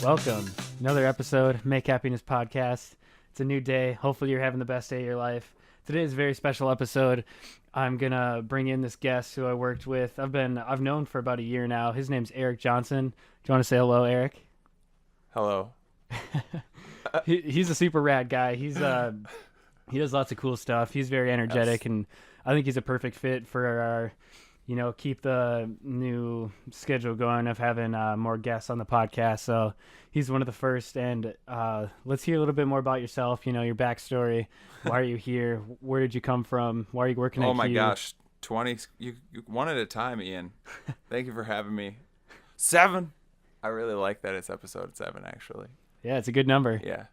Welcome. Another episode, Make Happiness Podcast. It's a new day. Hopefully you're having the best day of your life. Today is a very special episode. I'm going to bring in this guest who I worked with. I've known for about a year now. His name's Erik Johnson. Do you want to say hello, Erik? Hello. He's a super rad guy. He does lots of cool stuff. He's very energetic, and I think he's a perfect fit for our, keep the new schedule going of having more guests on the podcast. So he's one of the first. And let's hear a little bit more about yourself. Your backstory. Why are you here? Where did you come from? Why are you working at Oh my Q? gosh, 20. You one at a time, Ian. Thank you for having me. 7. I really like that it's episode 7, actually. Yeah, it's a good number. Yeah.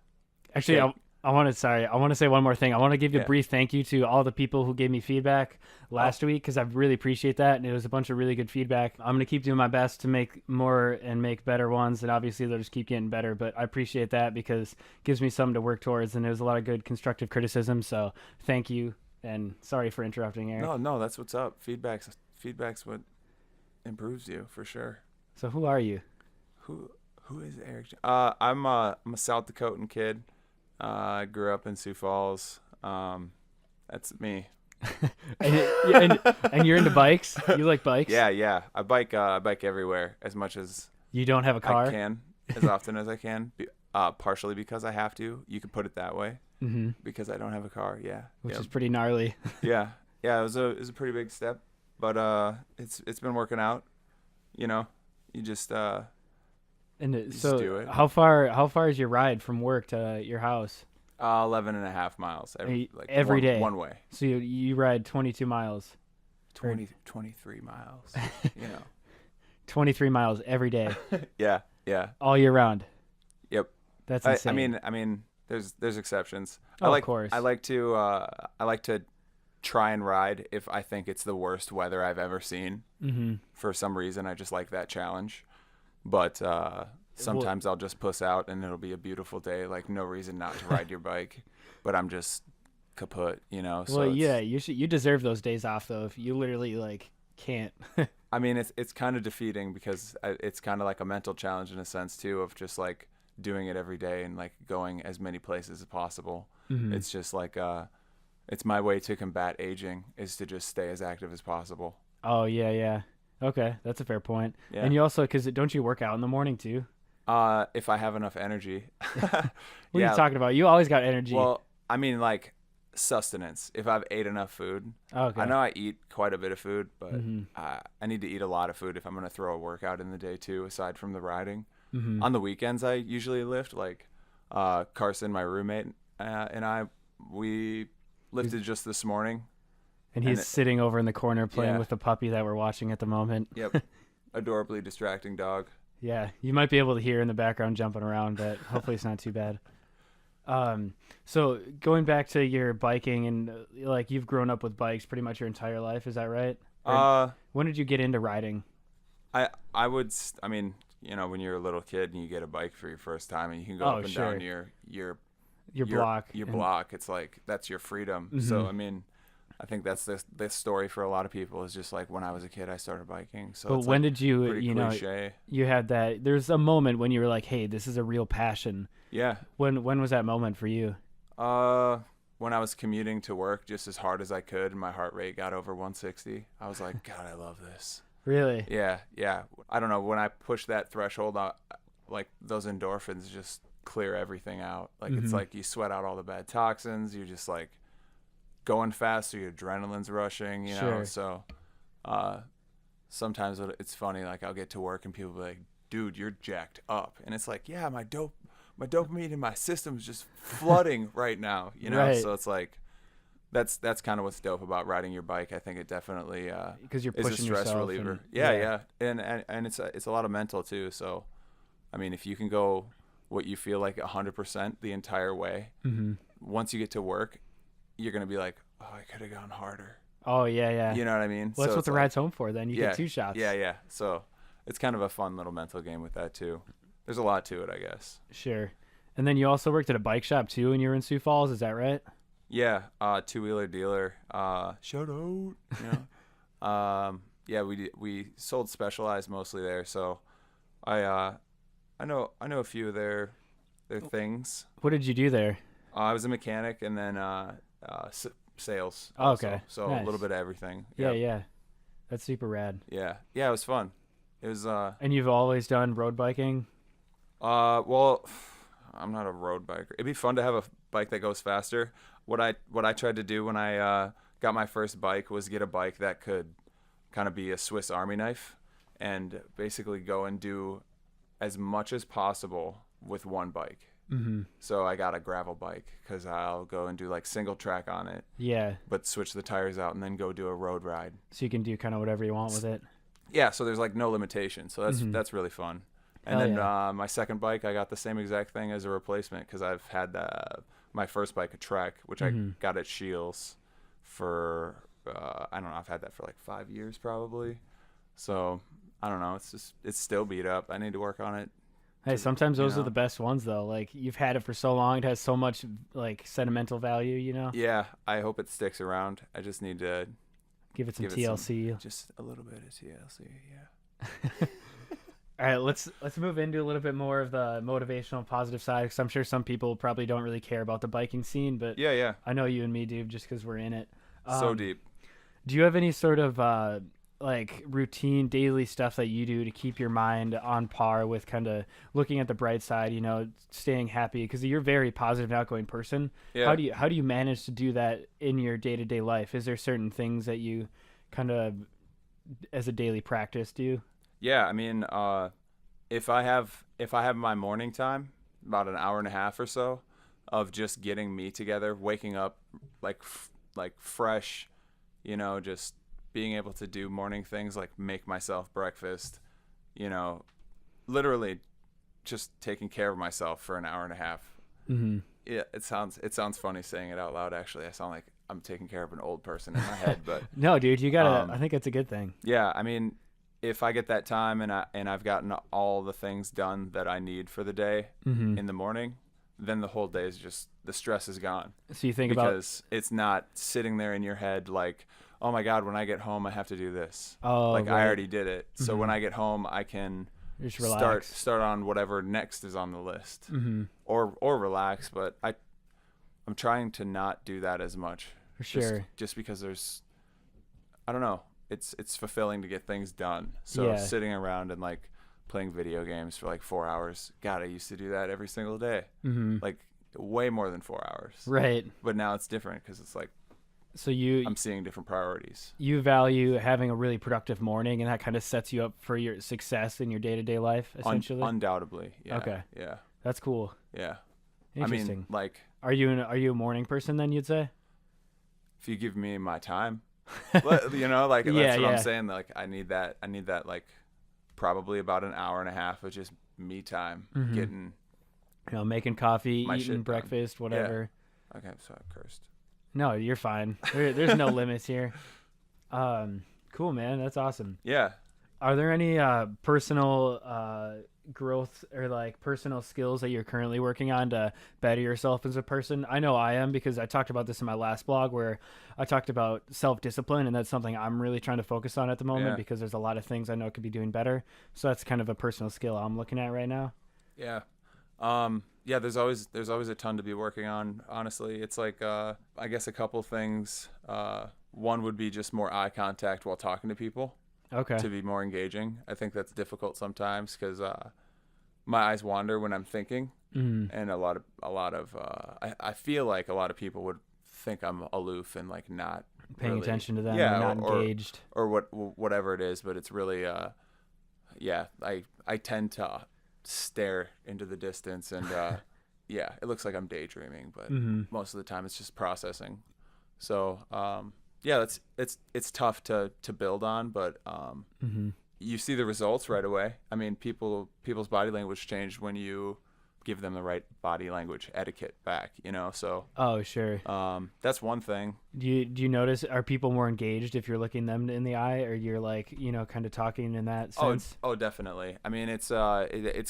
Actually, Okay. I want to say one more thing. I want to give you a brief thank you to all the people who gave me feedback last week, because I really appreciate that, and it was a bunch of really good feedback. I'm going to keep doing my best to make more and make better ones, and obviously they'll just keep getting better, but I appreciate that because it gives me something to work towards, and there was a lot of good constructive criticism, so thank you, and sorry for interrupting, Erik. No, that's what's up. Feedback's what improves you, for sure. So who are you? Who is Erik? I'm a South Dakotan kid. I grew up in Sioux Falls. That's me. and you're into bikes? You like bikes? Yeah. I bike everywhere as much as You don't have a car? I can, as often as I can. Partially because I have to. You could put it that way. Mm-hmm. Because I don't have a car. Yeah. Which is pretty gnarly. Yeah. It was a pretty big step, but it's been working out. You just And just so do it. how far is your ride from work to your house? 11 and a half miles every day? one way. So you ride 22 miles. 23 miles. 23 miles every day. Yeah. All year round. Yep. That's insane. I mean, there's exceptions. Of course. I like to try and ride if I think it's the worst weather I've ever seen. Mm-hmm. For some reason, I just like that challenge. But sometimes I'll just puss out and it'll be a beautiful day, like no reason not to ride your bike, but I'm just kaput, So well, yeah, you deserve those days off though. If you literally can't. I mean, it's kind of defeating because it's kind of like a mental challenge in a sense too, of just like doing it every day and like going as many places as possible. Mm-hmm. It's just like it's my way to combat aging is to just stay as active as possible. Oh yeah. Okay, that's a fair point. Yeah. And you also, because don't you work out in the morning too? If I have enough energy. What are you talking about? You always got energy. Well, I mean, like sustenance. If I've ate enough food. Okay. I know I eat quite a bit of food, but Mm-hmm. I need to eat a lot of food if I'm going to throw a workout in the day too, aside from the riding. Mm-hmm. On the weekends, I usually lift. Like Carson, my roommate, and we lifted just this morning. And he's sitting over in the corner playing with the puppy that we're watching at the moment. Yep. Adorably distracting dog. Yeah, you might be able to hear in the background jumping around, but hopefully it's not too bad. So going back to your biking and you've grown up with bikes pretty much your entire life, is that right? When did you get into riding? I mean, when you're a little kid and you get a bike for your first time and you can go up and down your block, it's like that's your freedom. Mm-hmm. So I mean, I think that's this story for a lot of people is just like when I was a kid I started biking. So but when did you cliche. You had that there's a moment when you were like, hey, this is a real passion. Yeah. When was that moment for you? When I was commuting to work just as hard as I could and my heart rate got over 160, I was like, God, I love this. Really? Yeah. I don't know, when I push that threshold, like those endorphins just clear everything out. Like Mm-hmm. It's like you sweat out all the bad toxins. You're just like going fast, so your adrenaline's rushing, Sure. So sometimes it's funny, like I'll get to work and people be like, dude, you're jacked up. And it's like, yeah, my dopamine in my system is just flooding right now, Right. So it's like that's kind of what's dope about riding your bike. I think it definitely Because you're is a pushing stress yourself reliever. and, Yeah. And it's a lot of mental too. So I mean, if you can go what you feel like 100% the entire way, Mm-hmm. once you get to work, you're going to be like, oh, I could have gone harder. Oh yeah. You know what I mean? Well, that's So what it's the ride's home for. Then you get 2 shots. Yeah. So it's kind of a fun little mental game with that too. There's a lot to it, I guess. Sure. And then you also worked at a bike shop too when you were in Sioux Falls. Is that right? Yeah. Two-wheeler dealer. Shout out. Yeah, we sold Specialized mostly there. So I I know a few of their things. What did you do there? I was a mechanic and then sales. Oh, Also. okay. So Nice. a little bit of everything. Yeah, Yep. yeah. That's super rad. Yeah. Yeah, it was fun. It was And you've always done road biking? well, I'm not a road biker. It'd be fun to have a bike that goes faster. What I tried to do when I got my first bike was get a bike that could kind of be a Swiss Army knife and basically go and do as much as possible with one bike. Mm-hmm. So I got a gravel bike because I'll go and do like single track on it, Yeah. but switch the tires out and then go do a road ride. So you can do kind of whatever you want with it. Yeah, so there's like no limitation. So Mhm. that's really fun. And Hell then yeah. my second bike, I got the same exact thing as a replacement because I've had my first bike, a Trek, which Mhm. I got at Shields for I don't know, I've had that for like 5 years probably. So I don't know, it's still beat up. I need to work on it. Hey, sometimes you those are know? the best ones though. Like you've had it for so long, it has so much like sentimental value, you know? Yeah, I hope it sticks around. I just need to Give it some give it some- TLC. just a little bit of TLC. Yeah. All right, let's move into a little bit more of the motivational positive side because I'm sure some people probably don't really care about the biking scene, but Yeah, yeah. I know you and me do just because we're in it. So deep. Do you have any sort of like routine daily stuff that you do to keep your mind on par with kind of looking at the bright side, you know, staying happy because you're a very positive and outgoing person. Yeah. How do you manage to do that in your day-to-day life? Is there certain things that you kind of as a daily practice do? Yeah, I mean, if I have my morning time, about an hour and a half or so, of just getting me together, waking up like fresh, you know, just being able to do morning things like make myself breakfast, you know, literally just taking care of myself for an hour and a half. Mm-hmm. Yeah, it sounds funny saying it out loud. Actually, I sound like I'm taking care of an old person in my head, but No, dude, you gotta. I think it's a good thing. yeah, I mean, if I get that time and I've gotten all the things done that I need for the day Mm-hmm. in the morning, then the whole day is just the stress is gone So you think about because it's not sitting there in your head like, oh my God, when I get home I have to do this. Like I right. already did it, so when Mhm. I get home I can Just relax. start on whatever next is on the list, Mm-hmm. or relax. But I'm trying to not do that as much. For sure. Just because I don't know. It's fulfilling to get things done. So Yeah. sitting around and like playing video games for like 4 hours. God, I used to do that every single day. Mm-hmm. Like way more than 4 hours. Right. But now it's different because it's like So you I'm seeing different priorities. you value having a really productive morning, and that kind of sets you up for your success in your day-to-day life, essentially. Undoubtedly. Yeah. Okay. Yeah. That's cool. Yeah. Interesting. I mean, like are you a morning person then? You'd say? if you give me my time, you know, like Yeah, that's what yeah. I'm saying. Like I need that like probably about an hour and a half of just me time, Mhm. getting. You know, making coffee, My shit eating done. breakfast, whatever. Okay, so I cursed. No, you're fine. There's no limits here. Cool, man. That's awesome. Yeah. Are there any personal growth or like personal skills that you're currently working on to better yourself as a person? I know I am because I talked about this in my last blog where I talked about self-discipline, and that's something I'm really trying to focus on at the moment Yeah. because there's a lot of things I know could be doing better. So that's kind of a personal skill I'm looking at right now. Yeah. Yeah, there's always a ton to be working on, honestly. It's like I guess a couple things. One would be just more eye contact while talking to people Okay. to be more engaging. I think that's difficult sometimes cuz my eyes wander when I'm thinking, Mhm. and a lot of I feel like a lot of people would think I'm aloof and like not Paying really- attention to them, yeah, and not engaged. or whatever it is, but it's really yeah, I tend to stare into the distance and yeah, it looks like I'm daydreaming, but Mhm. most of the time it's just processing. So yeah, it's tough to build on, but Mhm. you see the results right away. I mean, people's body language change when you give them the right body language etiquette back, you know. So Oh, sure. that's one thing. Do you notice, are people more engaged if you're looking them in the eye, or you're like, you know, kind of talking in that sense? Oh, definitely. I mean, it's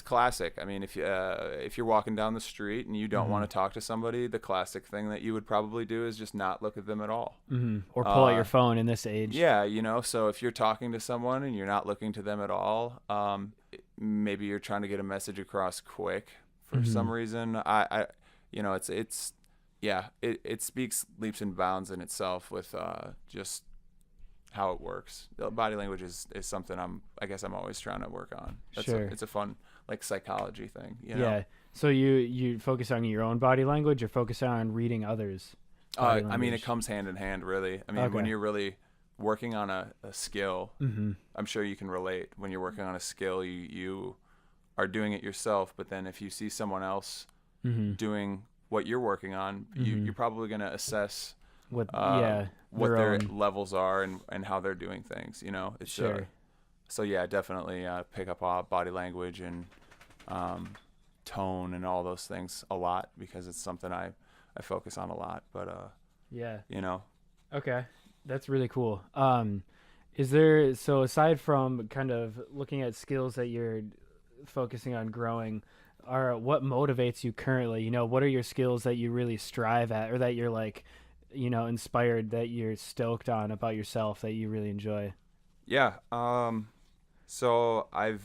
classic. I mean, if you're walking down the street and you don't want to talk to somebody, the classic thing that you would probably do is just not look at them at all. Mm-hmm. Or pull out your phone in this age. Yeah, you know. So if you're talking to someone and you're not looking to them at all, maybe you're trying to get a message across quick for some reason. It speaks leaps and bounds in itself with just how it works. Body language is something I guess I'm always trying to work on. It's a fun like psychology thing, you know? Yeah. So you focus on your own body language or focus on reading others? I mean, it comes hand in hand, really. I mean, when Okay. you're really working on a skill, Mm-hmm. I'm sure you can relate. When you're working on a skill, you are doing it yourself, but then if you see someone else Mm-hmm. doing what you're working on, you're probably going to assess What what their own. levels are and how they're doing things, you know? It's Sure. so yeah, definitely pick up body language and tone and all those things a lot because it's something I focus on a lot. But Yeah. you know, Okay. That's really cool. Is there, so aside from kind of looking at skills that you're focusing on growing, what motivates you currently? You know, what are your skills that you really strive at or that you're like, you know, inspired, that you're stoked on about yourself, that you really enjoy? yeah. So I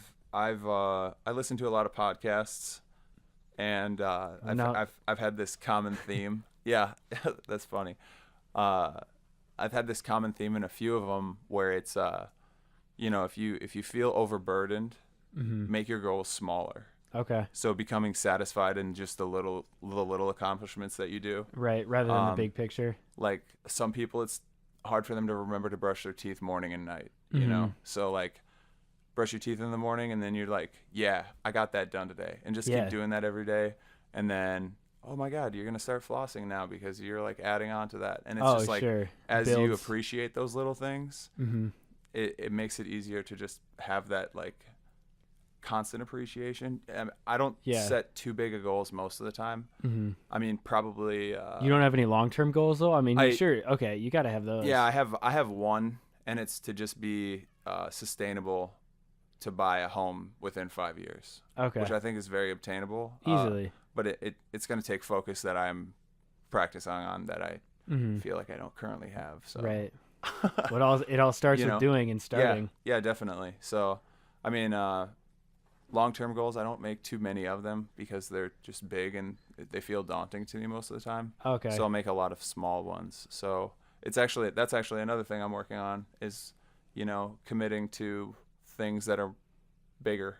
listen to a lot of podcasts, and No. I've had this common theme. Yeah, that's funny. I've had this common theme in a few of them where it's you know, if you feel overburdened, make your goals smaller. Okay. So becoming satisfied in just the little accomplishments that you do. Right. Rather than the big picture. Like some people, it's hard for them to remember to brush their teeth morning and night, you know? So like brush your teeth in the morning and then you're like, yeah, I got that done today. And just Yeah. keep doing that every day. And then, oh my God, you're going to start flossing now because you're like adding on to that. And it's just like, sure. as you Builds. appreciate those little things, it makes it easier to just have that like constant appreciation. I don't Yeah. set too big of goals most of the time. I mean, probably. You don't have any long-term goals though? I mean, I- sure. Okay. You got to have those. Yeah, I have one, and it's to just be sustainable, to buy a home within 5 years, Okay. which I think is very obtainable. Easily. But it's going to take focus that I'm practicing on that I feel like I don't currently have. So Right. It all starts You with know? doing and starting. Yeah, definitely. So, I mean, long-term goals, I don't make too many of them because they're just big and they feel daunting to me most of the time. Okay. So I'll make a lot of small ones. So that's actually another thing I'm working on is, you know, committing to things that are bigger.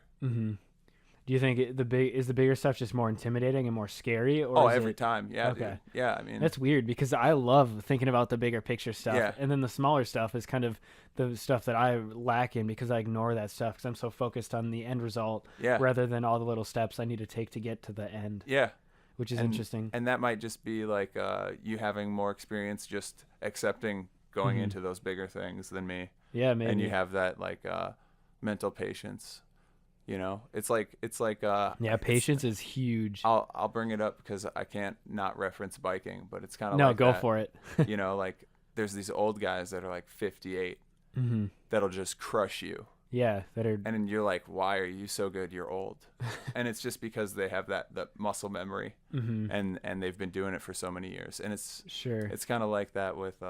Do you think the bigger stuff just more intimidating and more scary, or is Every it, time. Yeah. Okay. Dude. Yeah. I mean, That's weird because I love thinking about the bigger picture stuff, Yeah. and then the smaller stuff is kind of the stuff that I lack in because I ignore that stuff because I'm so focused on the end result Yeah. rather than all the little steps I need to take to get to the end, yeah. which is And- interesting. And that might just be like you having more experience just accepting going into those bigger things than me. Yeah, maybe. And you have that like mental patience. You know, it's like yeah, patience is huge. I'll bring it up because I can't not reference biking, but it's kind of No, like go that. for it. You know, like there's these old guys that are like 58 that'll just crush you, Yeah, that are. and then you're like, why are you so good? You're old. And it's just because they have that muscle memory, and they've been doing it for so many years, and Sure. it's kind of like that with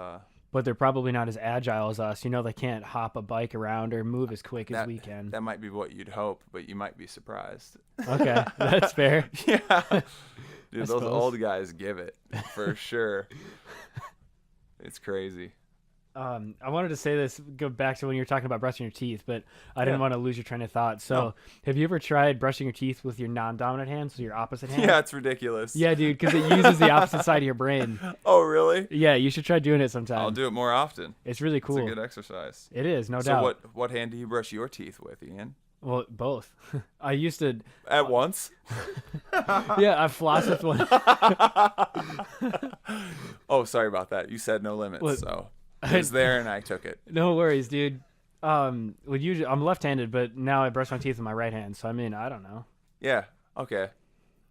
But they're probably not as agile as us. You know, they can't hop a bike around or move as quick as that. we can. That might be what you'd hope, but you might be surprised. Okay, that's fair. Yeah. Dude, those suppose. old guys give it for sure. It's crazy. I wanted to say this, go back to when you were talking about brushing your teeth, but I didn't Yeah. want to lose your train of thought. So, No. have you ever tried brushing your teeth with your non-dominant hand, so your opposite hand? Yeah, it's ridiculous. Yeah, dude, because it uses the opposite side of your brain. Oh, really? Yeah, you should try doing it sometime. I'll do it more often. It's really It's cool. a good exercise. It is, no So doubt. what hand do you brush your teeth with, Ian? Well, both. I used to. At once? Yeah, I floss with one. Oh, sorry about that. You said no limits, What? so it was there and I took it. No worries, dude. Would usually I'm left-handed, but now I brush my teeth with my right hand. So I mean, I don't know. Yeah. Okay.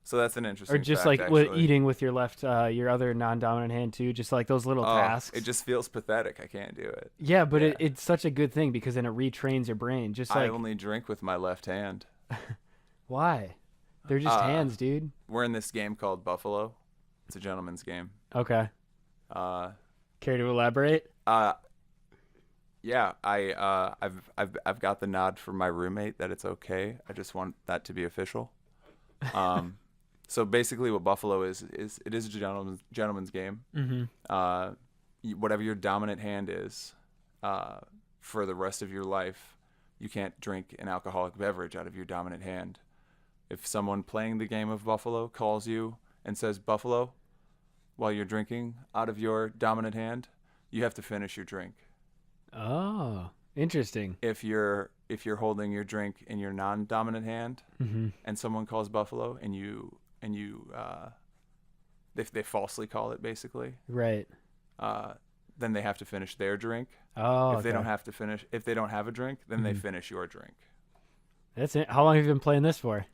So that's an interesting Or just fact, like with actually. eating with your left, your other non-dominant hand too. Just like those little Oh, tasks. it just feels pathetic. I can't do it. Yeah, but Yeah. it's such a good thing because then it retrains your brain. Just I like only drink with my left hand. why? They're just hands, dude. We're in this game called Buffalo. It's a gentleman's game. Okay. Uh, Care to elaborate? Yeah, I've got the nod from my roommate that it's okay. I just want that to be official. So basically, what Buffalo is it is a gentleman's game. Mm-hmm. Whatever your dominant hand is, for the rest of your life, you can't drink an alcoholic beverage out of your dominant hand. If someone playing the game of Buffalo calls you and says Buffalo while you're drinking out of your dominant hand, you have to finish your drink. Oh, interesting. If you're holding your drink in your non-dominant hand, Mm-hmm. and someone calls Buffalo and they falsely call it basically, Right. then they have to finish their drink. Oh, If they don't have a drink, then they finish your drink. That's it. How long have you been playing this for?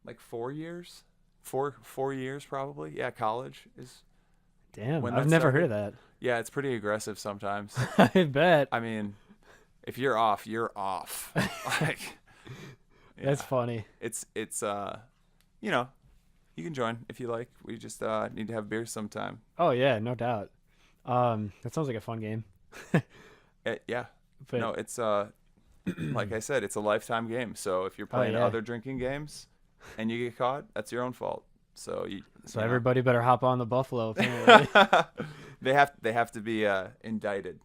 Like 4 years, 4 years probably. Yeah, college is. Damn, When I've that never started- heard of that. Yeah, it's pretty aggressive sometimes. I bet. I mean, if you're off, you're off. Like, That's yeah. funny. It's you can join if you like. We just need to have beers sometime. Oh yeah, no doubt. That sounds like a fun game. Yeah. But No, it's like I said, it's a lifetime game. So if you're playing yeah. other drinking games and you get caught, that's your own fault. So everybody better hop on the Buffalo. Apparently. they have to be indicted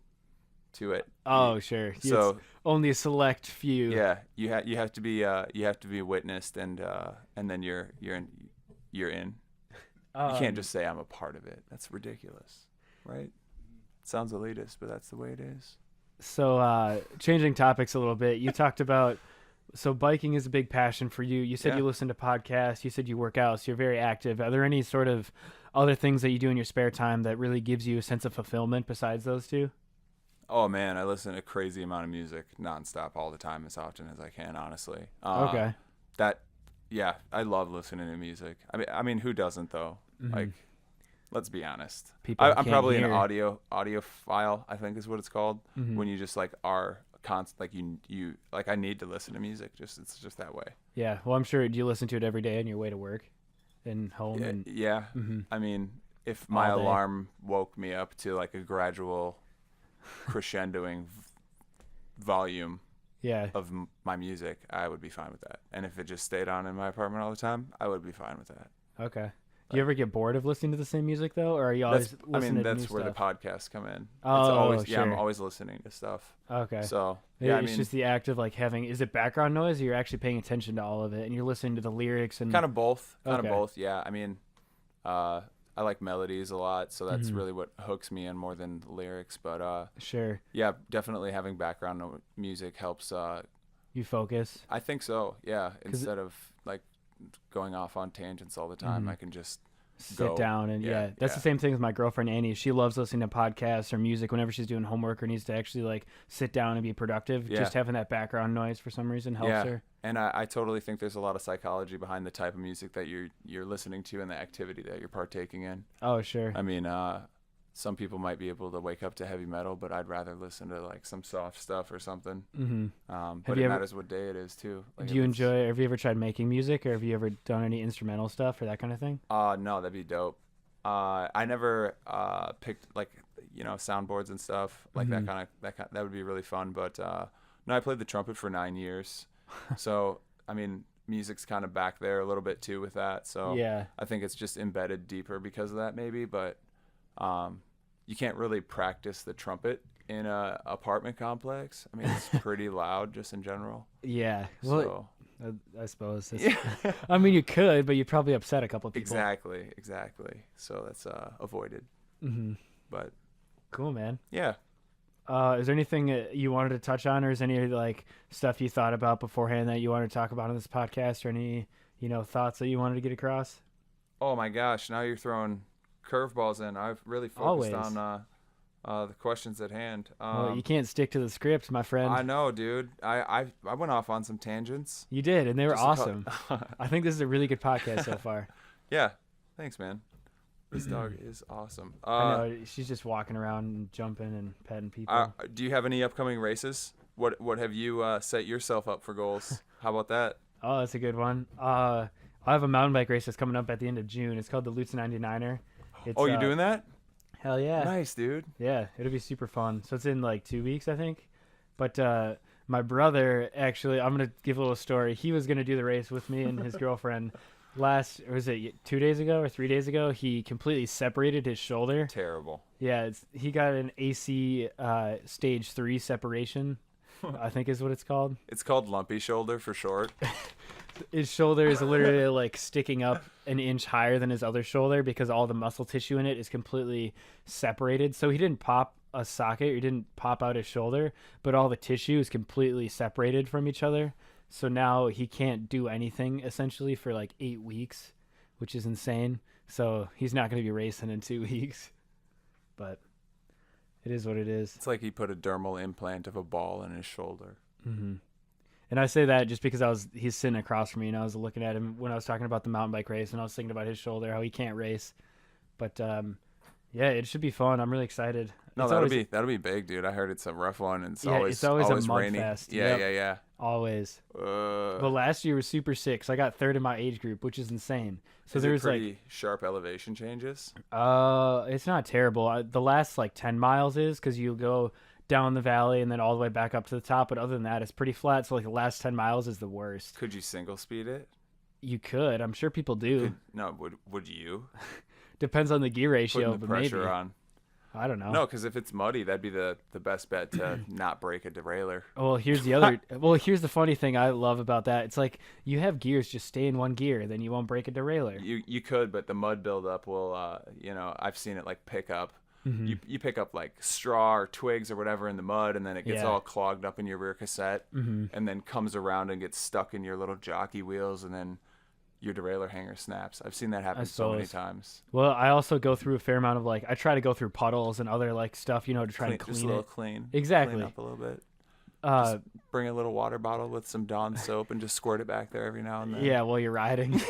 to it. Oh sure. So It's only a select few. yeah, you have to be witnessed, and then you're in. You can't just say I'm a part of it. That's ridiculous, right? Sounds elitist, but that's the way it is. So changing topics a little bit, you talked about, so biking is a big passion for you. You said Yeah. you listen to podcasts. You said you work out, so you're very active. Are there any sort of other things that you do in your spare time that really gives you a sense of fulfillment besides those two? Oh man, I listen to a crazy amount of music nonstop all the time, as often as I can. Honestly. Okay. Yeah, I love listening to music. I mean, who doesn't though? Mhm. Like, let's be honest. People I'm can't probably hear. an audiophile, I think is what it's called. Mhm. When you just like are constant, like you like I need to listen to music. It's just that way. Yeah. Well, I'm sure. Do you listen to it every day on your way to work and home? Yeah, And yeah. Mhm. I mean, if my All day. alarm woke me up to like a gradual crescendoing volume yeah. of my music, I would be fine with that. And if it just stayed on in my apartment all the time, I would be fine with that. Okay. Do you ever get bored of listening to the same music though, or are you always listening to That's new where stuff? the podcasts come in. Oh, it's always, yeah, I'm sure. always listening to stuff. Okay. So Yeah, yeah, I it's mean, just the act of like having. Is it background noise? Or you're actually paying attention to all of it, and you're listening to the lyrics and kind of both. Okay. Yeah, I mean, I like melodies a lot, so that's Mhm. really what hooks me in more than lyrics. But Sure. yeah, definitely having background music helps. You focus. I think so. Yeah, instead of like going off on tangents all the time, Mhm. I can just Sit go. down and Yeah, that's yeah. the same thing with my girlfriend Annie. She loves listening to podcasts or music whenever she's doing homework or needs to actually like sit down and be productive. Yeah. Just having that background noise for some reason helps Yeah. her. And I totally think there's a lot of psychology behind the type of music that you're listening to and the activity that you're partaking in. Oh sure. I mean, some people might be able to wake up to heavy metal, but I'd rather listen to like some soft stuff or something. Mm-hmm. But you it ever- matters what day it is too. Like Do if you it's- enjoy? Have you ever tried making music, or have you ever done any instrumental stuff or that kind of thing? No, that'd be dope. I never picked like soundboards and stuff like Mhm. that would be really fun. But no, I played the trumpet for 9 years, so I mean, music's kind of back there a little bit too with that. So Yeah. I think it's just embedded deeper because of that maybe. But you can't really practice the trumpet in a apartment complex. I mean, it's pretty loud just in general. Yeah. Well, So I suppose. yeah. I mean, you could, but you'd probably upset a couple of people. Exactly. So that's avoided. Mm-hmm. But Cool, man. yeah. Is there anything you wanted to touch on, or is any like stuff you thought about beforehand that you wanted to talk about on this podcast, or any thoughts that you wanted to get across? Oh my gosh! Now you're throwing curveballs in. I've really focused Always. on the questions at hand. Well, you can't stick to the script, my friend. I know, dude. I went off on some tangents. You did, and they were Just a awesome. I think this is a really good podcast so far. Yeah. Thanks, man. This dog is awesome. I know she's just walking around and jumping and petting people. Do you have any upcoming races? What have you set yourself up for goals? How about that? Oh, that's a good one. I have a mountain bike race that's coming up at the end of June. It's called the Lutz 99er. It's, Oh, you're doing that? Hell yeah. Nice, dude. Yeah, it'll be super fun. So it's in like 2 weeks, I think. But my brother, actually, I'm going to give a little story. He was going to do the race with me and his girlfriend was it 2 days ago or 3 days ago? He completely separated his shoulder. Terrible. Yeah, he got an AC stage 3 separation, I think is what it's called. It's called lumpy shoulder for short. His shoulder is literally like sticking up an inch higher than his other shoulder because all the muscle tissue in it is completely separated. So he didn't pop a socket, he didn't pop out his shoulder, but all the tissue is completely separated from each other. So now he can't do anything essentially for like 8 weeks, which is insane. So he's not going to be racing in 2 weeks, but it is what it is. It's like he put a dermal implant of a ball in his shoulder. Mm-hmm. And I say that just because he's sitting across from me, and I was looking at him when I was talking about the mountain bike race, and I was thinking about his shoulder, how he can't race. But yeah, it should be fun. I'm really excited. No, that'll be big, dude. I heard it's a rough one, and it's always a mud rainy. fest. Yeah, Yep. yeah. Always. But last year was super sick. So I got third in my age group, which is insane. So there was pretty sharp elevation changes. It's not terrible. The last like 10 miles is because you go down the valley and then all the way back up to the top. But other than that, it's pretty flat. So like the last 10 miles is the worst. Could you single speed it? You could. I'm sure people do. Would you? Depends on the gear ratio. Putting the pressure maybe. on. I don't know. No, because if it's muddy, that'd be the best bet to not break a derailleur. Well, here's the funny thing I love about that. It's like you have gears, just stay in one gear, then you won't break a derailleur. You could, but the mud buildup will, I've seen it like pick up. Mm-hmm. You pick up like straw or twigs or whatever in the mud, and then it gets all clogged up in your rear cassette, and then comes around and gets stuck in your little jockey wheels, and then your derailleur hanger snaps. I've seen that happen so many times. Well, I also go through a fair amount of I try to go through puddles and other stuff, to try and clean just a little clean. Exactly. Clean up a little bit. Just bring a little water bottle with some Dawn soap and just squirt it back there every now and then. Yeah, while you're riding.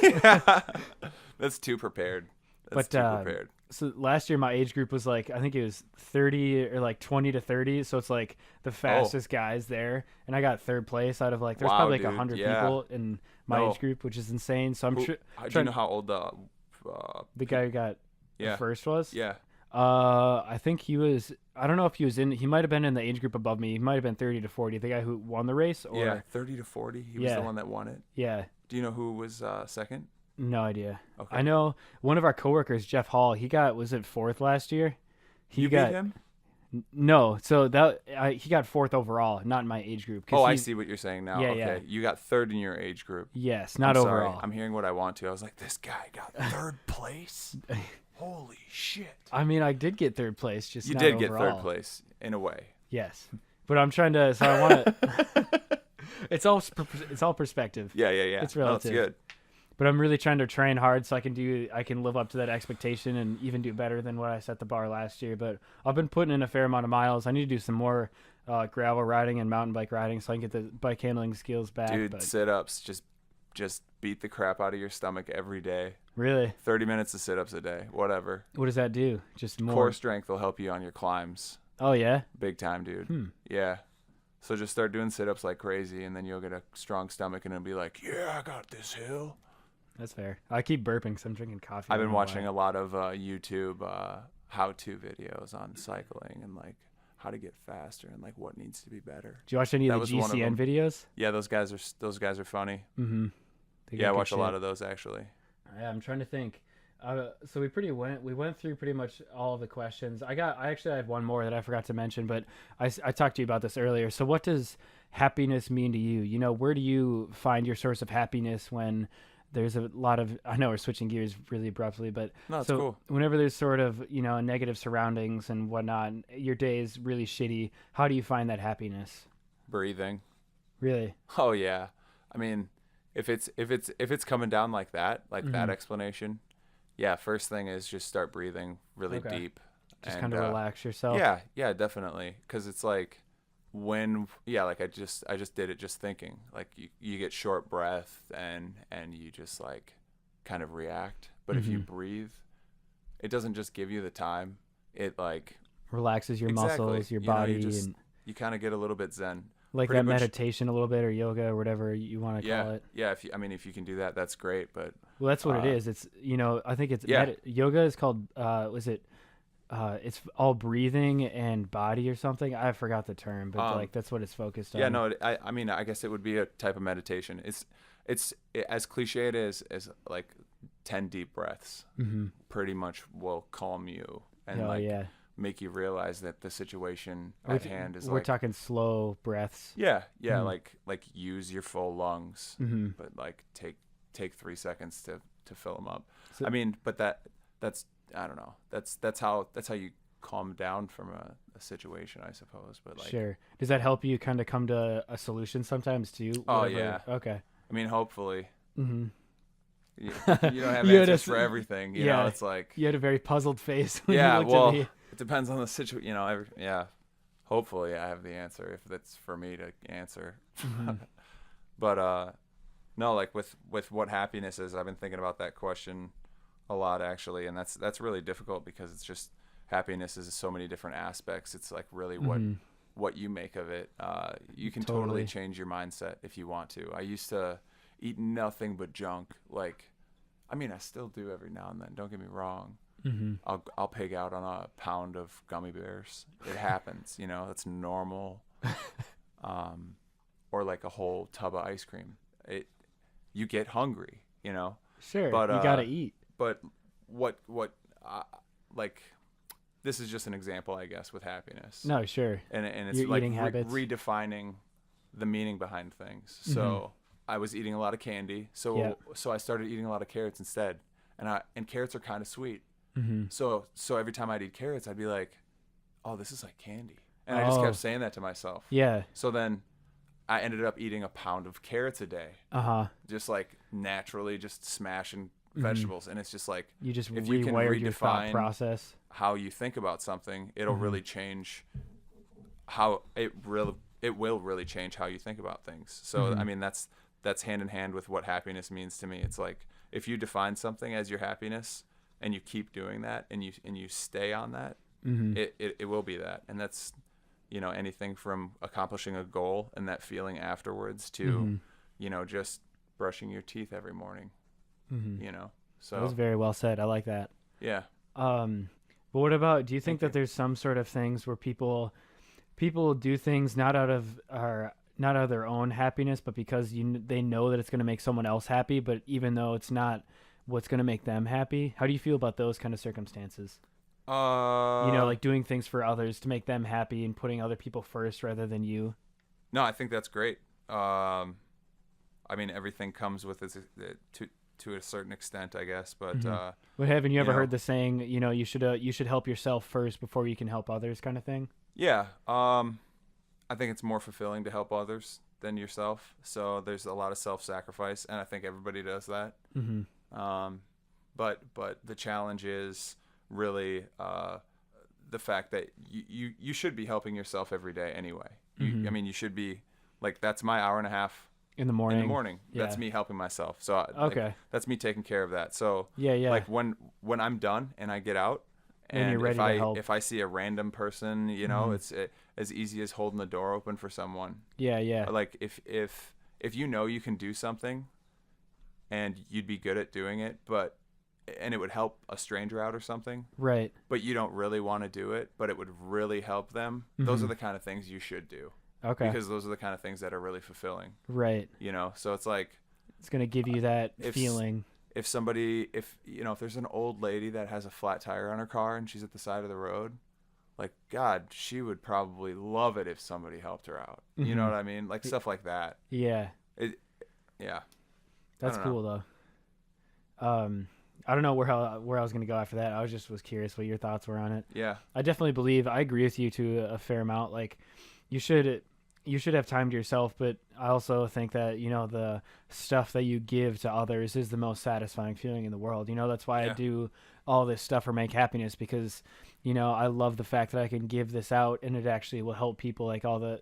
That's too prepared. Prepared. So last year my age group was I think it was 30 or 20 to 30. So it's the fastest guys there. And I got third place out of there's probably 100 people in my age group, which is insane. So I'm sure. Do you know how old the guy who got the first was? Yeah. I think he was. I don't know if he was in. He might have been in the age group above me. He might have been 30 to 40. The guy who won the race. Or 30 to 40. He was the one that won it. Yeah. Do you know who was second? No idea. Okay. I know one of our coworkers, Jeff Hall. He was it fourth last year? You beat him? No. So he got fourth overall, not in my age group. Oh, I see what you're saying now. Yeah, okay. yeah. You got third in your age group. Yes, not I'm overall. Sorry. I'm hearing what I want to. I was like, this guy got third place. Holy shit. I mean, I did get third place. Just you not did overall. get third place in a way. Yes, but I'm trying to. So I want to. It's all perspective. Yeah. It's relative. No, it's good. But I'm really trying to train hard so I can live up to that expectation and even do better than what I set the bar last year. But I've been putting in a fair amount of miles. I need to do some more gravel riding and mountain bike riding so I can get the bike handling skills back. Dude, sit-ups, just beat the crap out of your stomach every day. Really? 30 minutes of sit-ups a day, whatever. What does that do? Just more? Core strength will help you on your climbs. Oh, yeah? Big time, dude. Yeah. So just start doing sit-ups like crazy, and then you'll get a strong stomach, and it'll be like, yeah, I got this hill. That's fair. I keep burping because I'm drinking coffee. I've been watching a lot of YouTube how-to videos on cycling and how to get faster and what needs to be better. Do you watch any of the GCN videos? Yeah, those guys are funny. Mm-hmm. Yeah, I watch a lot of those actually. Yeah, I'm trying to think. So we went through pretty much all of the questions. I actually had one more that I forgot to mention, but I talked to you about this earlier. So what does happiness mean to you? Where do you find your source of happiness when there's a lot of, I know we're switching gears really abruptly, but no, it's cool. Whenever there's sort of, negative surroundings and whatnot, your day is really shitty. How do you find that happiness? Breathing. Really? Oh yeah. I mean, if it's coming down like that, that explanation, yeah, first thing is just start breathing really deep. Just kind of relax yourself. Yeah, definitely. 'Cause it's I just did it just thinking. You get short breath and you just kind of react. But if you breathe, it doesn't just give you the time. It relaxes your muscles, your body, and you kind of get a little bit zen. That meditation a little bit, or yoga, or whatever you want to call it. Yeah, if you can do that, that's great. But that's what it is. It's I think it's yoga is called was it it's all breathing and body or something. I forgot the term, but like that's what it's focused on. Yeah, no, I mean, I guess it would be a type of meditation. It's as cliched as like 10 deep breaths pretty much will calm you and make you realize that the situation at hand is we're talking slow breaths. Yeah, like use your full lungs, but like take 3 seconds to fill them up. So, I mean, but that's I don't know. That's how you calm down from a situation, I suppose. But like, sure. Does that help you kind of come to a solution sometimes too? Oh yeah. Okay. I mean, hopefully. You don't have answers for everything. You know, it's like you had a very puzzled face. When yeah. you looked Well, at me. it depends on the situation. You know, hopefully I have the answer if it's for me to answer. But no, like with what happiness is, I've been thinking about that question a lot actually, and that's really difficult because it's just happiness is so many different aspects. It's like really what you make of it. You can totally change your mindset if you want to. I used to eat nothing but junk. Like, I mean, I still do every now and then. Don't get me wrong. I'll pig out on a pound of gummy bears. It happens, you know. That's normal. Or like a whole tub of ice cream. You get hungry, you know. Sure, but you gotta eat. But like, this is just an example, I guess, with happiness. No, sure. And it's your like eating habits. Redefining the meaning behind things. So I was eating a lot of candy, so I started eating a lot of carrots instead. And carrots are kind of sweet. So every time I'd eat carrots, I'd be like, oh, this is like candy. And I just kept saying that to myself. Yeah. So then I ended up eating a pound of carrots a day. Just like naturally just smashing vegetables. And it's just like, you just if you can redefine your thought process, how you think about something, it'll really change how it will really change how you think about things. So I mean, that's hand in hand with what happiness means to me. It's like, if you define something as your happiness and you keep doing that and you stay on that, it will be that. And that's, you know, anything from accomplishing a goal and that feeling afterwards to, you know, just brushing your teeth every morning, you know. So that was very well said. I like that. Yeah. But what about, do you think that there's some sort of things where people do things not out of their own happiness, but because they know that it's going to make someone else happy, but even though it's not what's going to make them happy? How do you feel about those kind of circumstances? You know, like doing things for others to make them happy and putting other people first rather than you. No, I think that's great. I mean, everything comes with it to a certain extent, I guess. But But haven't you ever heard the saying, you know, you should help yourself first before you can help others, kind of thing? Yeah. I think it's more fulfilling to help others than yourself. So there's a lot of self-sacrifice, and I think everybody does that. But the challenge is really the fact that you should be helping yourself every day anyway. I mean, you should be like, that's my hour and a half in the morning. Yeah. That's me helping myself. So like, that's me taking care of that. So like when I'm done and I get out, and you're ready to help. If I see a random person, you know, it's as easy as holding the door open for someone. Yeah. Like if you know you can do something and you'd be good at doing it, and it would help a stranger out or something. Right. But you don't really want to do it, but it would really help them. Those are the kind of things you should do. Okay. Because those are the kind of things that are really fulfilling. Right. You know, so it's like, it's going to give you that feeling. If there's an old lady that has a flat tire on her car and she's at the side of the road, like, God, she would probably love it if somebody helped her out. You know what I mean? Like stuff like that. Yeah. Yeah. That's cool though. I don't know where I was going to go after that. I was curious what your thoughts were on it. Yeah. I definitely believe, I agree with you to a fair amount. Like, you should have time to yourself, but I also think that, you know, the stuff that you give to others is the most satisfying feeling in the world. You know, that's why I do all this stuff for Make Happiness, because, you know, I love the fact that I can give this out and it actually will help people, like all the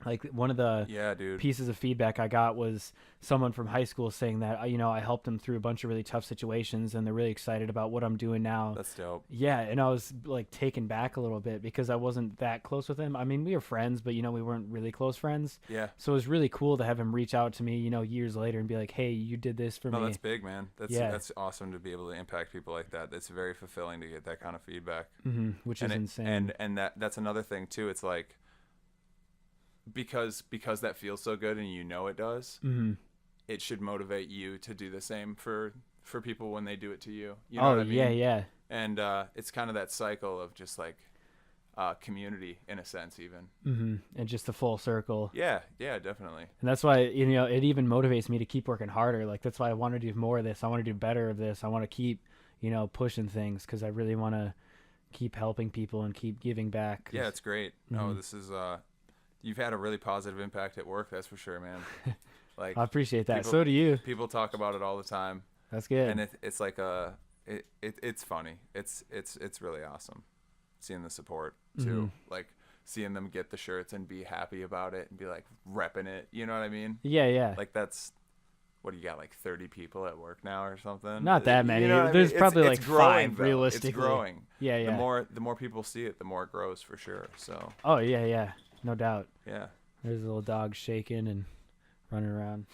Like one of the Yeah, dude. pieces of feedback I got was someone from high school saying that, I helped them through a bunch of really tough situations and they're really excited about what I'm doing now. That's dope. Yeah. And I was like taken back a little bit because I wasn't that close with him. I mean, we were friends, but we weren't really close friends. Yeah. So it was really cool to have him reach out to me, years later and be like, hey, you did this for me. No, that's big, man. Yeah. That's awesome to be able to impact people like that. It's very fulfilling to get that kind of feedback. Which is insane. And that's another thing too. It's like, because that feels so good and it does, it should motivate you to do the same for people when they do it to you. You know what I mean? Yeah. And it's kind of that cycle of just like community in a sense, even. And just the full circle. Yeah, definitely. And that's why, it even motivates me to keep working harder. Like, that's why I want to do more of this. I want to do better of this. I want to keep, pushing things because I really want to keep helping people and keep giving back. Yeah, it's great. No, this is, you've had a really positive impact at work. That's for sure, man. Like, I appreciate that. So do you. People talk about it all the time. That's good. And it's like it's funny. It's really awesome seeing the support too. Like seeing them get the shirts and be happy about it and be like repping it. You know what I mean? Yeah. Like that's, what do you got, like 30 people at work now or something? Not that many. There's probably like five realistically. It's growing. Yeah. The more people see it, the more it grows for sure. So. Oh yeah. No doubt. Yeah. There's a little dog shaking and running around.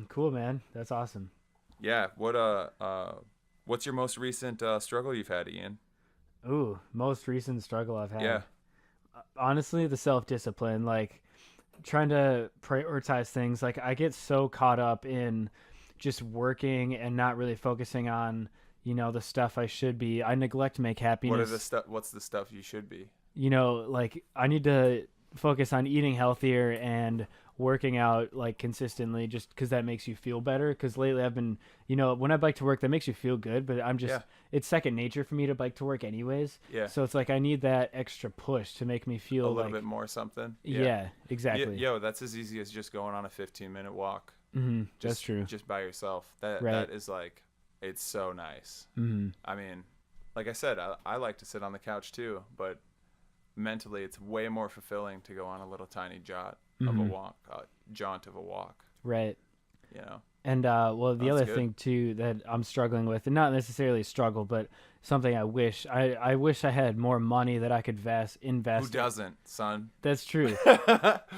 Cool, man. That's awesome. Yeah. What's your most recent struggle you've had, Ian? Ooh, most recent struggle I've had. Yeah. Honestly, the self-discipline, like trying to prioritize things. Like I get so caught up in just working and not really focusing on, the stuff I should be. I neglect to make happiness. What's the stuff you should be? Like I need to focus on eating healthier and working out like consistently just because that makes you feel better. Because lately I've been, when I bike to work, that makes you feel good, but it's second nature for me to bike to work anyways. Yeah. So it's like I need that extra push to make me feel a little bit more something. Yeah, exactly. Yo, that's as easy as just going on a 15-minute walk. That's true. Just by yourself. That is like, it's so nice. I mean, like I said, I like to sit on the couch too, but mentally it's way more fulfilling to go on a little tiny jaunt of a walk. Right. And the That's other good. thing too that I'm struggling with, and not necessarily a struggle, but something I wish I had more money that I could invest. Who doesn't, son? That's true.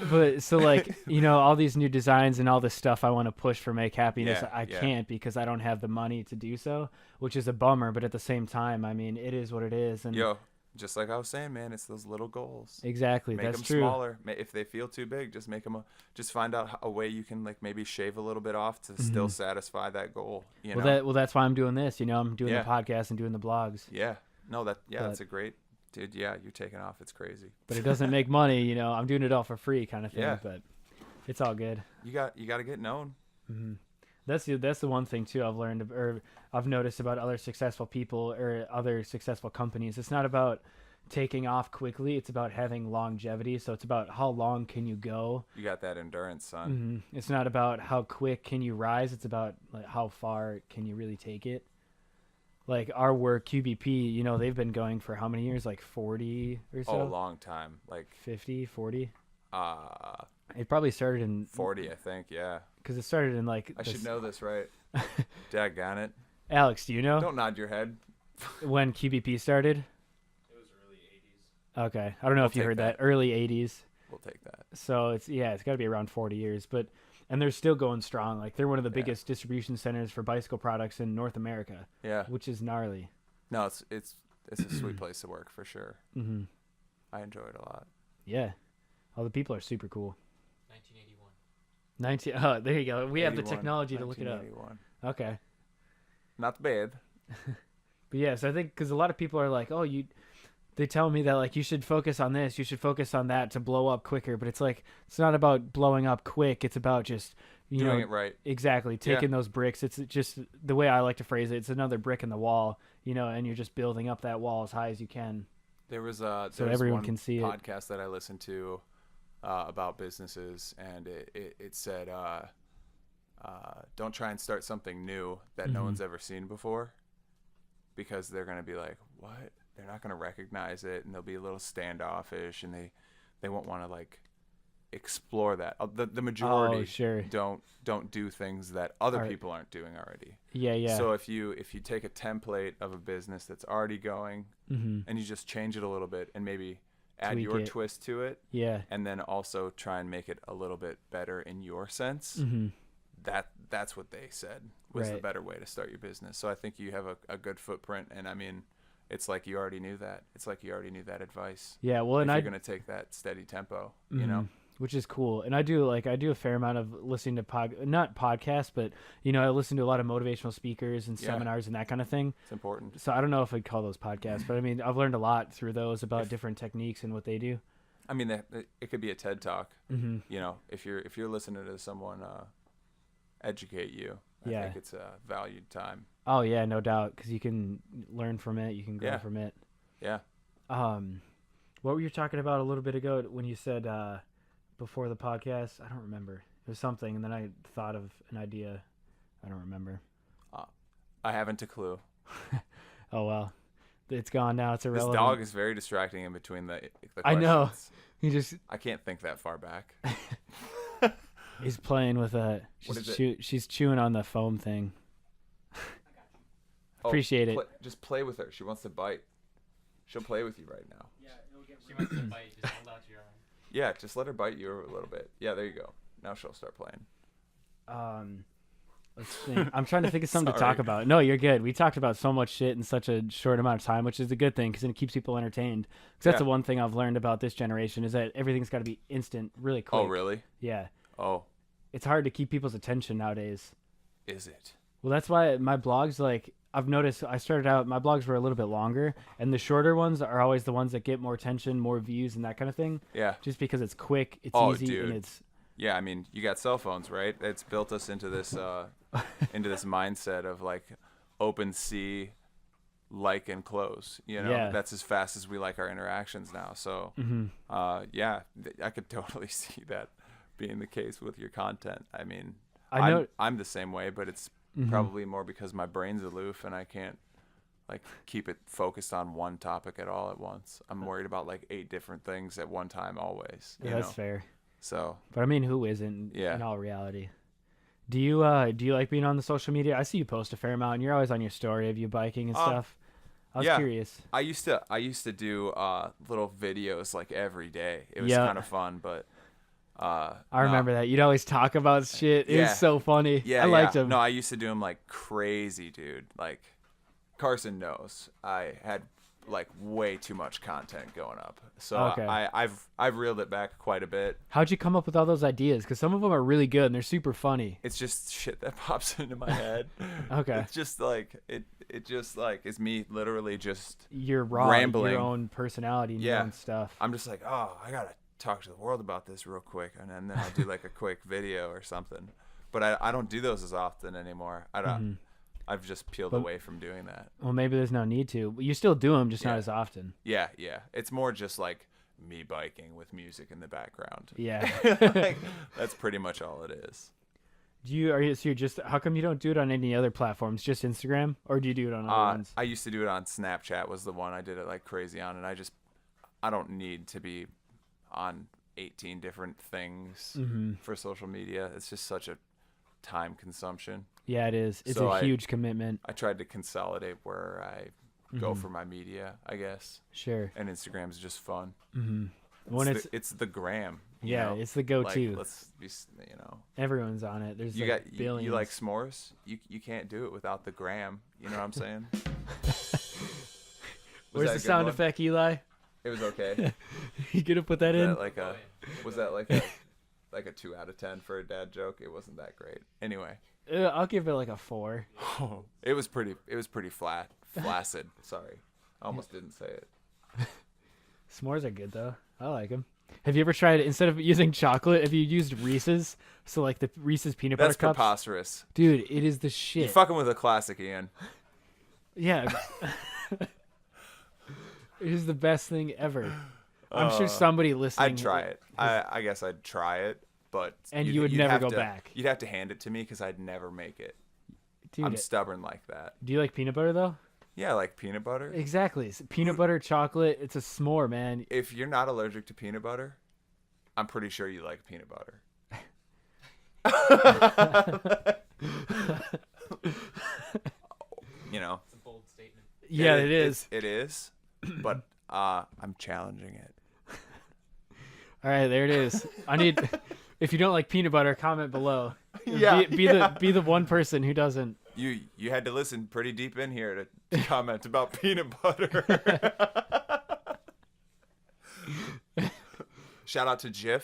But so like, all these new designs and all this stuff I want to push for Make Happiness, I can't because I don't have the money to do so, which is a bummer. But at the same time, I mean, it is what it is. And just like I was saying, man, it's those little goals. Exactly. Make That's them true. smaller. If they feel too big, just make them. Just find out a way you can like maybe shave a little bit off to still satisfy that goal. That's why I'm doing this. I'm doing the podcast and doing the blogs. Yeah. No, that's a great, dude. Yeah, you're taking off. It's crazy. But it doesn't make money. I'm doing it all for free, kind of thing. Yeah. But it's all good. You got to get known. That's the one thing too I've learned or I've noticed about other successful people or other successful companies. It's not about taking off quickly. It's about having longevity. So it's about how long can you go. You got that endurance, son. It's not about how quick can you rise. It's about like how far can you really take it. Like our work, QBP, they've been going for how many years? Like 40 or so? Oh, a long time. Like 50, 40? It probably started in 40, I think. Yeah. Because it started in like. I should know this, right? Daggone it. Alex, do you know? Don't nod your head. When QBP started? It was early 80s. Okay. I don't know if you heard that. Early 80s. We'll take that. So it's got to be around 40 years. And they're still going strong. Like they're one of the biggest distribution centers for bicycle products in North America. Yeah. Which is gnarly. No, it's a sweet place to work for sure. I enjoy it a lot. Yeah. All the people are super cool. 1981. Oh, there you go. We have the technology to look it up. 1981. Okay. Not bad. But yes, I think because a lot of people are like, they tell me that like you should focus on this, you should focus on that to blow up quicker. But it's like it's not about blowing up quick. It's about just doing it right. Exactly, taking those bricks. It's just the way I like to phrase it. It's another brick in the wall, and you're just building up that wall as high as you can. There was so everyone one can see podcast that I listened to about businesses, and it said, don't try and start something new that no one's ever seen before, because they're going to be like, what? They're not going to recognize it, and they'll be a little standoffish, and they won't want to like explore that. The majority sure. don't do things that other Right. people aren't doing already. Yeah. So if you take a template of a business that's already going Mm-hmm. and you just change it a little bit and maybe add Tweak your it. twist to it, Yeah. and then also try and make it a little bit better in your sense, Mm-hmm. that's what they said was the Right. better way to start your business. So I think you have a good footprint, and I mean, it's like you already knew that. It's like you already knew that advice. Yeah. Well, If and you're I going to take that steady tempo, you know? which is cool. And I do a fair amount of listening to not podcasts, but I listen to a lot of motivational speakers and Yeah. seminars and that kind of thing. It's important. So I don't know if I'd call those podcasts, but I mean, I've learned a lot through those about different techniques and what they do. I mean, it could be a TED Talk. Mm-hmm. You know, if you're listening to someone educate you, I Yeah. think it's a valued time. Oh yeah, no doubt, because you can learn from it, you can grow Yeah. from it. Yeah. What were you talking about a little bit ago when you said before the podcast? I don't remember. It was something, and then I thought of an idea. I don't remember. I haven't a clue. Oh well, it's gone now. It's This irrelevant. dog is very distracting in between the I know. questions. He just I can't think that far back. he's playing with a. What is She's chewing on the foam thing. Oh, Appreciate it. Just play with her. She wants to bite. She'll play with you right now. Yeah, she wants to bite. Just hold out your arm. Yeah, just let her bite you a little bit. Yeah, there you go. Now she'll start playing. Let's think. I'm trying to think of something to Sorry. talk about. No, you're good. We talked about so much shit in such a short amount of time, which is a good thing because it keeps people entertained. Because that's Yeah. the one thing I've learned about this generation is that everything's got to be instant, really quick. Oh, really? Yeah. Oh, It's hard to keep people's attention nowadays. is it? Well, that's why my blogs, like, I've noticed I started out, my blogs were a little bit longer, and the shorter ones are always the ones that get more attention, more views, and that kind of thing. Yeah. Just because it's quick, it's Oh, easy, dude. and it's. Yeah, I mean, you got cell phones, right? It's built us into this mindset of like open sea, like and close. You know, Yeah. that's as fast as we like our interactions now. So, yeah, I could totally see that being the case with your content. I mean, I know. I'm the same way, but it's probably more because my brain's aloof and I can't like keep it focused on one topic at all at once. I'm worried about like 8 different things at one time always. Yeah, You that's know? fair. So But I mean, who isn't Yeah. in all reality? Do you like being on the social media? I see you post a fair amount, and you're always on your story of you biking and stuff. I was yeah. curious. I used to do little videos like every day. It was Yeah. kind of fun, but I remember that. You'd always talk about shit. It Yeah. was so funny. Yeah, I liked yeah. him. No, I used to do them like crazy, dude. Like Carson knows I had like way too much content going up, so Okay. I've reeled it back quite a bit. How'd you come up with all those ideas? Because some of them are really good and they're super funny. It's just shit that pops into my head. Okay. It's just like it just like is me literally just You're raw, Rambling. your own personality, and your Yeah. own stuff. I'm just like, oh, I gotta talk to the world about this real quick, and then I'll do like a quick video or something. But I don't do those as often anymore. I don't. I've just peeled away from doing that. Well, maybe there's no need to. You still do them, just not Yeah. as often. Yeah, yeah. It's more just like me biking with music in the background. Yeah. Like, that's pretty much all it is. So you're just, how come you don't do it on any other platforms? Just Instagram? Or do you do it on other ones? I used to do it on Snapchat was the one I did it like crazy on, and I don't need to be on 18 different things for social media. It's just such a time consumption. Yeah, it is. It's So a huge commitment. I tried to consolidate where I go for my media, I guess. Sure. And Instagram's just fun. When It's the gram. you Yeah, know? it's the go-to. Like, let's be, Everyone's on it. There's you like got billions. you like s'mores. You can't do it without the gram. You know what I'm saying? Where's the sound effect, Eli? It was okay. You gonna put that in? Was that like a 2 out of 10 for a dad joke? It wasn't that great. Anyway, I'll give it like a 4. it was pretty flaccid. Sorry, I almost didn't say it. S'mores are good though. I like them. Have you ever tried, instead of using chocolate, have you used Reese's? So like the Reese's peanut butter That's cups? preposterous. Dude, it is the shit. You're fucking with a classic, Ian. Yeah. It is the best thing ever. I'm sure somebody listening. I'd try it. I guess I'd try it, but And you would never go back. You'd have to hand it to me because I'd never make it. Dude, I'm stubborn like that. do you like peanut butter though? Yeah, like peanut butter. Exactly. It's peanut butter, chocolate. It's a s'more, man. If you're not allergic to peanut butter, I'm pretty sure you like peanut butter. You know. It's a bold statement. Yeah, it is. It is, but I'm challenging it. All right, there it is. I need. If you don't like peanut butter, comment below. Yeah, Be the one person who doesn't. You had to listen pretty deep in here to comment about peanut butter. Shout out to Jif.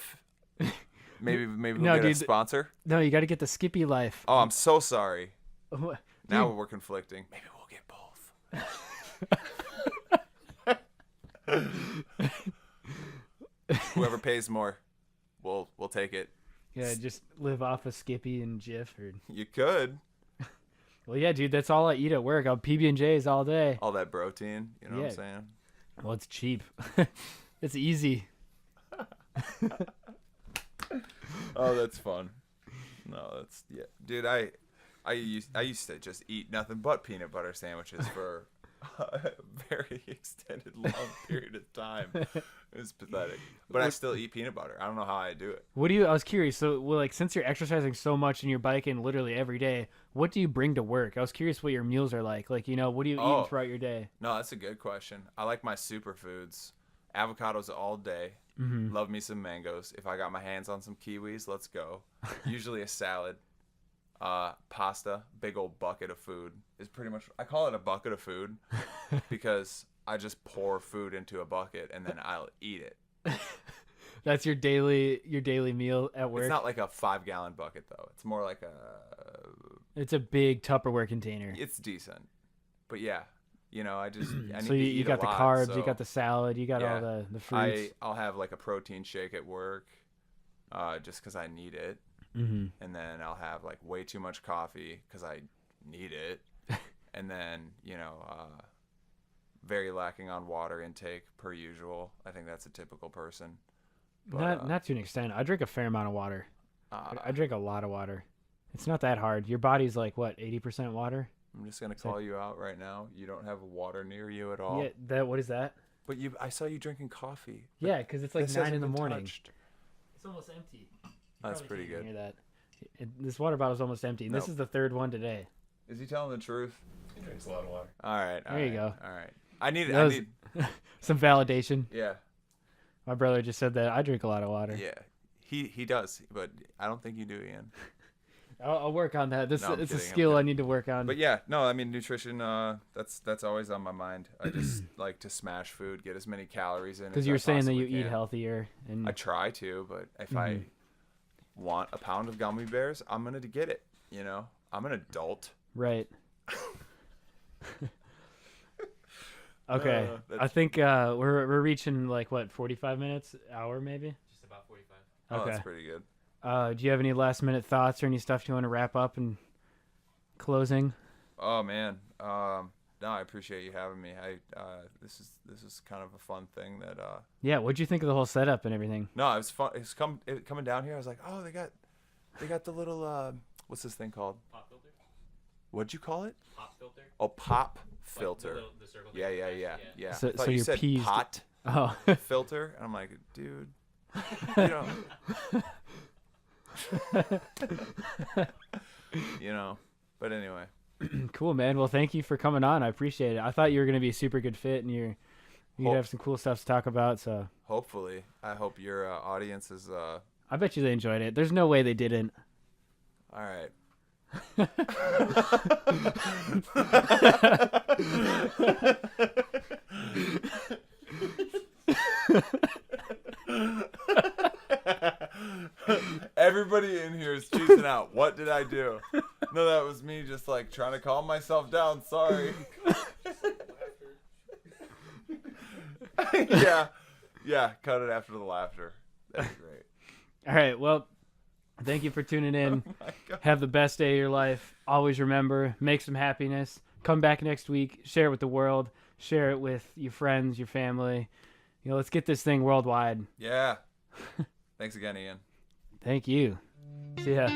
Maybe we'll get a sponsor. No, you got to get the Skippy Life. Oh, I'm so sorry. What? Now we're conflicting. Maybe we'll get both. Whoever pays more, we'll take it. Yeah, just live off of Skippy and Jif. Or... You could. Well, yeah, dude, that's all I eat at work. I'll PB&Js all day. All that protein, you know what I'm saying? Well, it's cheap. It's easy. Oh, that's fun. No, that's dude. I used to just eat nothing but peanut butter sandwiches for a very extended, long period of time. It was pathetic, but I still eat peanut butter. I don't know how I do it. I was curious. So, well, like, since you're exercising so much and you're biking literally every day, what do you bring to work? I was curious what your meals are like. Like, what do you eat throughout your day? No, that's a good question. I like my superfoods. Avocados all day. Mm-hmm. Love me some mangoes. If I got my hands on some kiwis, let's go. Usually a salad. Pasta, big old bucket of food is pretty much, I call it a bucket of food because I just pour food into a bucket and then I'll eat it. That's your daily meal at work? It's not like a 5-gallon bucket though. It's more like it's a big Tupperware container. It's decent. But yeah, I need so to you eat got a the lot, carbs, so you got the salad, you got all the fruits. I'll have like a protein shake at work just because I need it. Mm-hmm. And then I'll have like way too much coffee because I need it. And then, very lacking on water intake per usual. I think that's a typical person. But, not to an extent. I drink a fair amount of water. I drink a lot of water. It's not that hard. Your body's like, what, 80% water? I'm just going to call you out right now. You don't have water near you at all. Yeah, what is that? But I saw you drinking coffee. Yeah, because it's like 9 in the morning. Touched. It's almost empty. That's pretty good. Hear that. This water bottle's almost empty. And This is the third one today. Is he telling the truth? He drinks a lot of water. All right. There you go. All right. I need some validation. Yeah. My brother just said that I drink a lot of water. Yeah. He does, but I don't think you do, Ian. I'll work on that. It's kidding, a skill I need to work on. But yeah, no, I mean nutrition. That's always on my mind. I just like to smash food, get as many calories in. Because you were saying that you eat healthier, and I try to, but if I want a pound of gummy bears, I'm gonna get it. I'm an adult. Right. Okay, I think we're reaching like what 45 minutes, hour maybe. Just about 45. Oh, Okay. that's pretty good. Do you have any last minute thoughts or any stuff you want to wrap up and closing? Oh man, no, I appreciate you having me. This is kind of a fun thing that. Yeah, what'd you think of the whole setup and everything? No, it was fun. It's coming down here. I was like, oh, they got the little what's this thing called? Pop filter? What'd you call it? Pop filter? Oh, pop filter. Like the circle Yeah. So- I thought so you your said peas- pot Oh, filter, and I'm like, dude, you know. But anyway. cool, man. Well, thank you for coming on. I appreciate it. I thought you were gonna be a super good fit, and you'd have some cool stuff to talk about. So Hopefully, I hope your audience is. I bet you they enjoyed it. There's no way they didn't. All right. Everybody in here is cheesing out. What did I do? No, that was me just like trying to calm myself down. Sorry. Yeah, cut it after the laughter. That'd be great. All right. Well, thank you for tuning in. Have the best day of your life. Always remember, make some happiness. Come back next week. Share it with the world. Share it with your friends, your family. Let's get this thing worldwide. Yeah. Thanks again, Ian. Thank you. See ya.